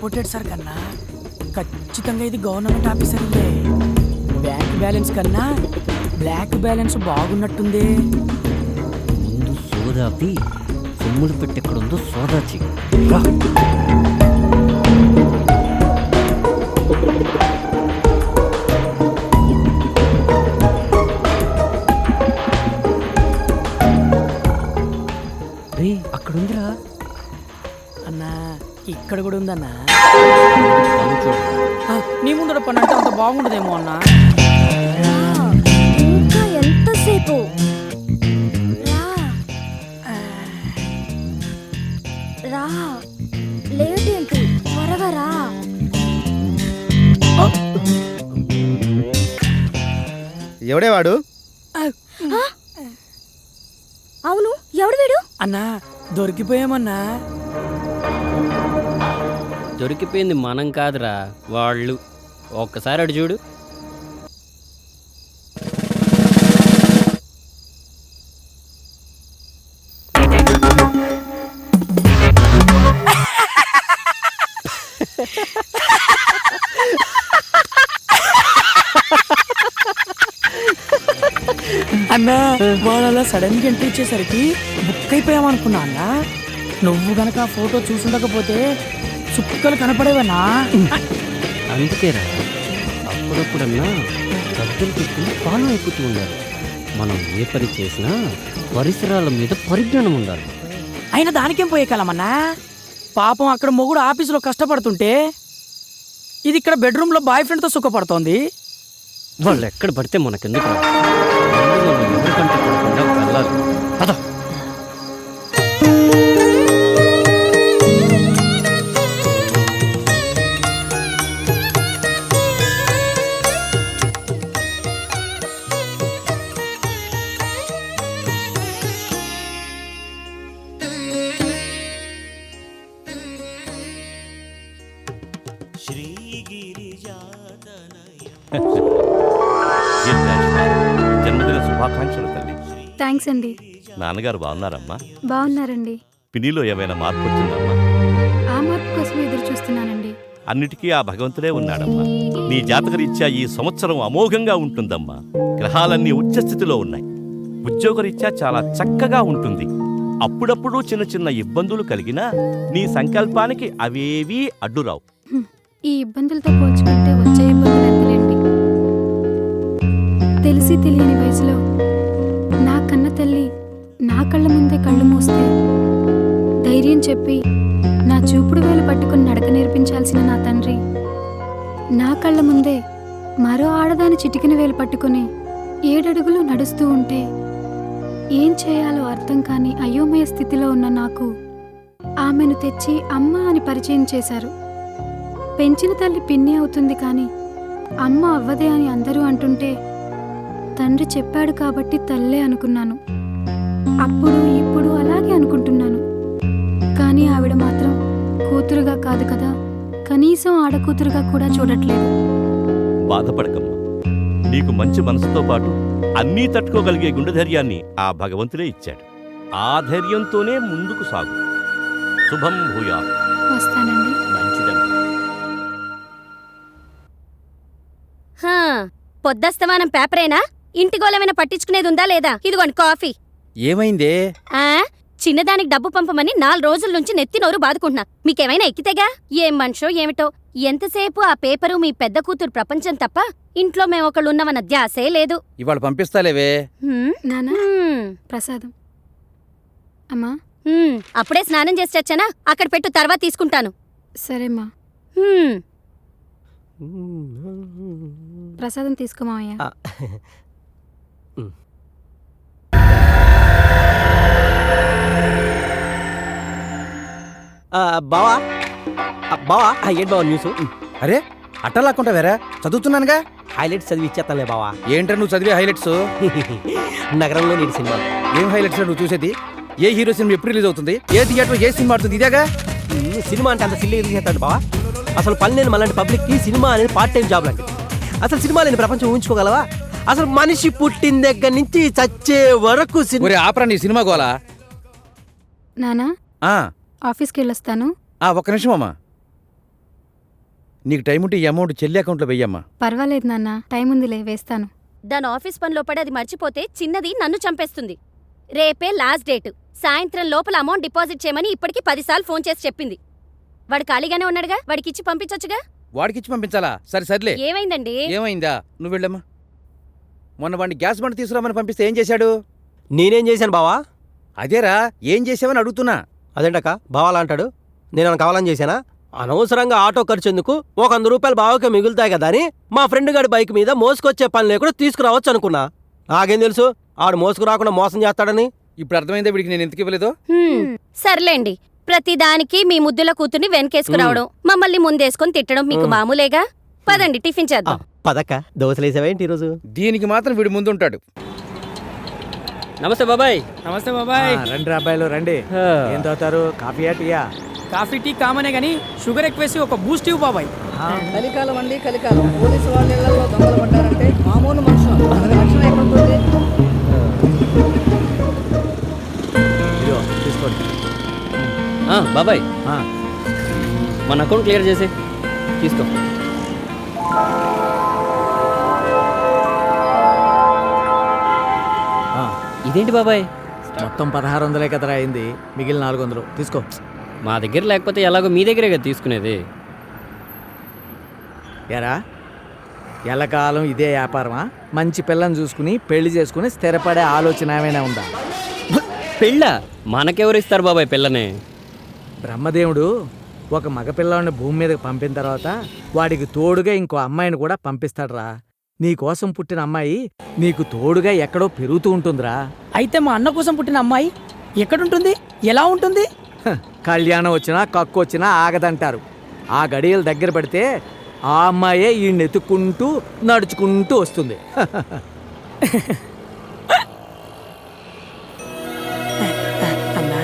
Reported sir కన్నా ఖచ్చితంగా ఇది గవర్నమెంట్ ఆఫీసర్ ఉందే. బ్యాంక్ బ్యాలెన్స్ కన్నా బ్లాక్ బ్యాలెన్స్ బాగున్నట్టుంది. ముందు సోదాపి సొమ్ములు పెట్టెక్కడుందో సోదా చెయ్యి. రే అక్కడుందిరా అన్నా, ఇక్కడ కూడా ఉందన్నా. పన్ను చూడు. నీ ముందర పని అంటే అంత బాగుండదేమో అన్నా. ఇంకా ఎంతసేపు? రా లేట్ ఏంటి, త్వరగా రా. ఎవడే వాడు? అవును, ఎవడు వీడు? అన్నా దొరికిపోయామన్నా. దొరికిపోయింది మనం కాదురా, వాళ్ళు. ఒక్కసారి అటు చూడు. అన్నా వాళ్ళు అలా సడన్ గా ఎంట్రీ ఇచ్చేసరికి బుక్ అయిపోయామనుకున్నా అన్నా. నువ్వు గనక ఆ ఫోటో చూసుండకపోతే చుక్కలు కనపడేవన్నా. అందుకేరా అప్పుడప్పుడన్నా పెద్దలు చెప్పింది ఫాలో అయిపోతూ ఉండాలి. మనం ఏ పని చేసినా పరిసరాల మీద పరిజ్ఞానం ఉండాలి. అయినా దానికేం పోయే కాలమన్నా. పాపం అక్కడ మొగుడు ఆఫీసులో కష్టపడుతుంటే ఇది ఇక్కడ బెడ్రూమ్లో బాయ్ ఫ్రెండ్తో సుఖపడుతోంది. వాళ్ళు ఎక్కడ పడితే మనకెందుకు ఎవరికంటే పడకుండా వెళ్ళాలి. పద. జన్మదిన శుభాకాంక్షలు తల్లి. థ్యాంక్స్ అండి. నాన్నగారు బాగున్నారమ్మా? బాగున్నారండి. పిన్నిలో ఏమైనా మార్పు వచ్చిందమ్మా? ఆ మార్పు కోసం ఎదురు చూస్తున్నానండి. అన్నిటికీ ఆ భగవంతుడే ఉన్నాడమ్మా. నీ జాతకరీత్యా ఈ సంవత్సరం అమోఘంగా ఉంటుందమ్మా. గ్రహాలన్నీ ఉచ్చస్థితిలో ఉన్నాయి. ఉద్యోగరీత్యా చాలా చక్కగా ఉంటుంది. అప్పుడప్పుడు చిన్న చిన్న ఇబ్బందులు కలిగినా నీ సంకల్పానికి అవేవీ అడ్డురావు. ఈ ఇబ్బందులతో పోల్చుకుంటే వచ్చే ఇబ్బందులు ఎంతలేండి. తెలిసి తెలియని వయసులో నా కన్న తల్లి నా కళ్ళ ముందే కళ్ళు మూస్తే ధైర్యం చెప్పి నా చూపుడు వేలు పట్టుకుని నడక నేర్పించాల్సిన నా తండ్రి నా కళ్ళ ముందే మరో ఆడదాని చిటికిన వేలు పట్టుకుని 7 అడుగులు నడుస్తూ ఉంటే ఏం చేయాలో అర్థం కాని అయోమయ స్థితిలో ఉన్న నాకు ఆమెను తెచ్చి అమ్మ అని పరిచయం చేశారు. పెంచిన తల్లి పిన్ని అవుతుంది కానీ అమ్మ అవ్వదే అని అందరూ అంటుంటే తండ్రి చెప్పాడు కాబట్టి తల్లే అనుకున్నాను. అప్పుడు ఇప్పుడు అలాగే అనుకుంటున్నాను. కానీ ఆవిడ మాత్రం కూతురుగా కాదు కదా, కనీసం ఆడకూతురుగా కూడా చూడట్లేదు. బాధపడకమ్మా. నీకు మంచి మనసుతో పాటు అన్నీ తట్టుకోగలిగే గుండె ధైర్యాన్ని ఆ భగవంతుడే ఇచ్చాడు. ఆ ధైర్యంతోనే ముందుకు సాగు. శుభం భూయా. వస్తానండి. మంచిదమ్మా. పొద్దస్తమానం పేపరేనా? ఇంటి గోళమైనా పట్టించుకునేది ఉందా లేదా? ఇదిగోండి కాఫీ. ఏమైందే? చిన్నదానికి డబ్బు పంపమని 4 రోజుల నుంచి నెత్తి నోరు బాదుకుంటున్నా. మీకేమైనా ఎక్కితేగా? ఏం మనిషో ఏమిటో. ఎంతసేపు ఆ పేపరు మీ పెద్ద కూతురు ప్రపంచం తప్ప ఇంట్లో మేమొకళ్ళున్నవన్న ధ్యాసే లేదు. ఇవాళ పంపిస్తాలేవే. నానా ప్రసాదం. అమ్మా అప్పుడే స్నానం చేసి వచ్చానా? అక్కడ పెట్టు, తర్వాత తీసుకుంటాను. సరేమ్మా. ప్రసాదం తీసుకోమావయ్యా. బావా బావా ఏంటి బావా న్యూస్? అరే అట్టలాక్కుంటా వేరా, చదువుతున్నానుగా. హైలైట్స్ చదివి ఇచ్చేస్తానులే బావా. ఏంట్రా నువ్వు చదివే హైలైట్స్? నగరంలో నీటి సినిమా. ఏం హైలైట్స్ నువ్వు చూసేది? ఏ హీరో సినిమా ఎప్పుడు రిలీజ్ అవుతుంది? ఏ థియేటర్ ఏ సినిమా ఆడుతుంది? ఇదేగా సినిమా అంటే అంత సిల్లీ రిలీజ్ చేస్తాడు బావా. అసలు పని లేని మళ్ళీ పబ్లిక్కి సినిమా అనేది పార్ట్ టైం జాబ్ లాంటిది. అసలు సినిమా లేని ప్రపంచం ఊహించుకోగలవా? అసలు మనిషి పుట్టిన దగ్గర నుంచి చచ్చే వరకు ఆపరా నీ సినిమా గోలా. నానా ఆఫీస్కి వెళ్ళొస్తాను. ఒక్క నిమిషం అమ్మా. నీకు టైం ఉంటే ఈ అమౌంట్ చెల్లి అకౌంట్లో వెయ్యమ్మా. పర్వాలేదు నాన్న, టైం ఉందిలే, వేస్తాను. దాని ఆఫీస్ పనిలో పడి అది మర్చిపోతే చిన్నది నన్ను చంపేస్తుంది. రేపే లాస్ట్ డేట్. సాయంత్రం లోపల అమౌంట్ డిపాజిట్ చేయమని ఇప్పటికి 10 సార్లు ఫోన్ చేసి చెప్పింది. వాడు ఖాళీగానే ఉన్నాడుగా, వాడికిచ్చి పంపించొచ్చుగా. వాడికిచ్చి పంపించాలా? సరే సర్లే. ఏమైందండి? ఏమైందా? నువ్వు వెళ్ళమ్మా. మొన్న వాడిని గ్యాస్ బండ తీసుకురామని పంపిస్తే ఏం చేశాడు? నేనేం చేశాను బావా? అదేరా, ఏం చేసావని అడుగుతున్నా. అదేంటక్క బావాలా అంటాడు? నేను కావాలని చేశానా? అనవసరంగా ఆటో ఖర్చు ఎందుకు, ఒక 100 రూపాయలు బావకే మిగులుతాయి కదా అని మా ఫ్రెండ్ గారి బైక్ మీద మోసుకొచ్చే పని లేకుండా తీసుకురావచ్చు అనుకున్నా. నాకేం తెలుసు ఆడు మోసుకురాకుండా మోసం చేస్తాడని. ఇప్పుడు అర్థమైందా వీడికి నేను ఎందుకు ఇవ్వలేదో? సర్లేండి, ప్రతిదానికి మీ ముద్దుల కూతుర్ని వెనకేసుకురావడం, మమ్మల్ని ముందేసుకొని తిట్టడం మీకు మామూలేగా. పదండి టిఫిన్ చేద్దాం. పదక్క, దోశలేసావేంటి ఈరోజు? దీనికి మాత్రం వీడు ముందుంటాడు. నమస్తే బాబాయ్. నమస్తే బాబాయ్. రండి అబ్బాయిలు రండి. ఏం తాగుతారు, కాఫీయా టీయా? కాఫీ టీ కామనే గానీ షుగర్ ఎక్కువేసి ఒక బూస్ట్ ఇవ్వు బాబాయ్. కలికాలం అండి, కలికాలం. పోలీసు వాళ్ళ ఇళ్లలో దొంగలు పడ్డారంటే మామూలు మనుషులు మనకు రక్షణ ఎక్కడుంటుంది? ఇదిగో తీసుకోండి. బాబాయ్, ఆ, మన అకౌంట్ క్లియర్ చేసి తీసుకో. ఆ, ఇదేంటి బాబాయ్? మొత్తం 1600 కదరా అయింది, మిగిలిన 400 తీసుకో. మా దగ్గర లేకపోతే ఎలాగో మీ దగ్గరే కదా తీసుకునేది. ఎరా ఎల్లకాలం ఇదే వ్యాపారమా? మంచి పిల్లని చూసుకుని పెళ్లి చేసుకుని స్థిరపడే ఆలోచన ఏమైనా ఉందా? పెళ్ళ మనకెవరు ఇస్తారు బాబాయ్ పిల్లని? బ్రహ్మదేవుడు ఒక మగపిల్లాడిని భూమి మీదకి పంపిన తర్వాత వాడికి తోడుగా ఇంకో అమ్మాయిని కూడా పంపిస్తాడురా. నీకోసం పుట్టిన అమ్మాయి నీకు తోడుగా ఎక్కడో పెరుగుతూ ఉంటుందిరా. అయితే మా అన్న కోసం పుట్టిన అమ్మాయి ఎక్కడుంటుంది, ఎలా ఉంటుంది? హ, కళ్యాణం వచ్చినా కక్కు వచ్చినా ఆగదంటారు. ఆ గడియలు దగ్గర పడితే ఆ అమ్మాయే ఈ నెతుక్కుంటూ నడుచుకుంటూ వస్తుంది. అన్నా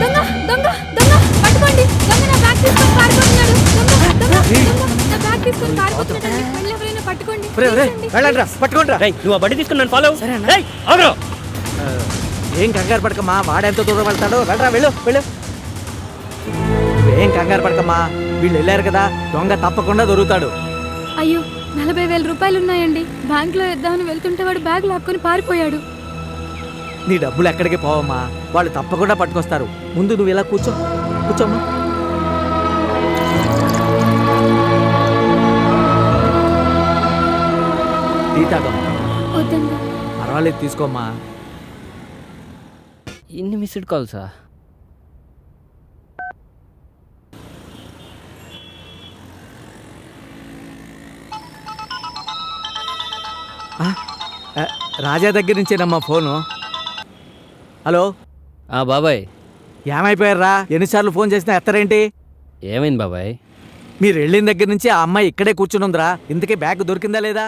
దొంగ దొంగ దొంగ పట్టుకోండి. దొంగ నా బ్యాగ్ తీసుకొని పారిపోతున్నాడు. దొంగ దొంగ దొంగ నా బ్యాగ్ తీసుకొని పారిపోతున్నాడు. మళ్ళీ ఎవరైనా పట్టుకోండి. వెళ్ళండిరా, పట్టుకోండిరా. రేయ్, నువ్వు ఆ బండి తీసుకుని నన్ను ఫాలో. రేయ్, ఆగురా. ఏం కంగారు పడకమ్మా, వాడెంత దూరం వెళ్తాడో. వెళ్ళరా, వెళ్ళు వెళ్ళు. ఏం కంగారు పడకమ్మా, వీళ్ళు వెళ్ళారు కదా, దొంగ తప్పకుండా దొరుకుతాడు. అయ్యో, 40,000 రూపాయలు ఉన్నాయండి. బ్యాంకులో వేద్దామని వెళ్తుంటే వాడు బ్యాగ్ లాక్కొని పారిపోయాడు. నీ డబ్బులు ఎక్కడికి పోవమ్మా, వాళ్ళు తప్పకుండా పట్టుకొస్తారు. ముందు నువ్వు ఇలా కూర్చో, కూర్చోమ్మా. టీ తాగమ్మా. వద్దండి. పర్వాలేదు, తీసుకోమ్మా. ఇన్ని మిస్డ్ కాల్సా? రాజా దగ్గర నుంచేనమ్మా ఫోను. హలో బాబాయ్, ఏమైపోయారా? ఎన్నిసార్లు ఫోన్ చేసినా ఎత్తరేంటి? ఏమైంది బాబాయ్? మీరు వెళ్ళిన దగ్గర నుంచి ఆ అమ్మాయి ఇక్కడే కూర్చునుందిరా. ఇంతకీ బ్యాగ్ దొరికిందా లేదా?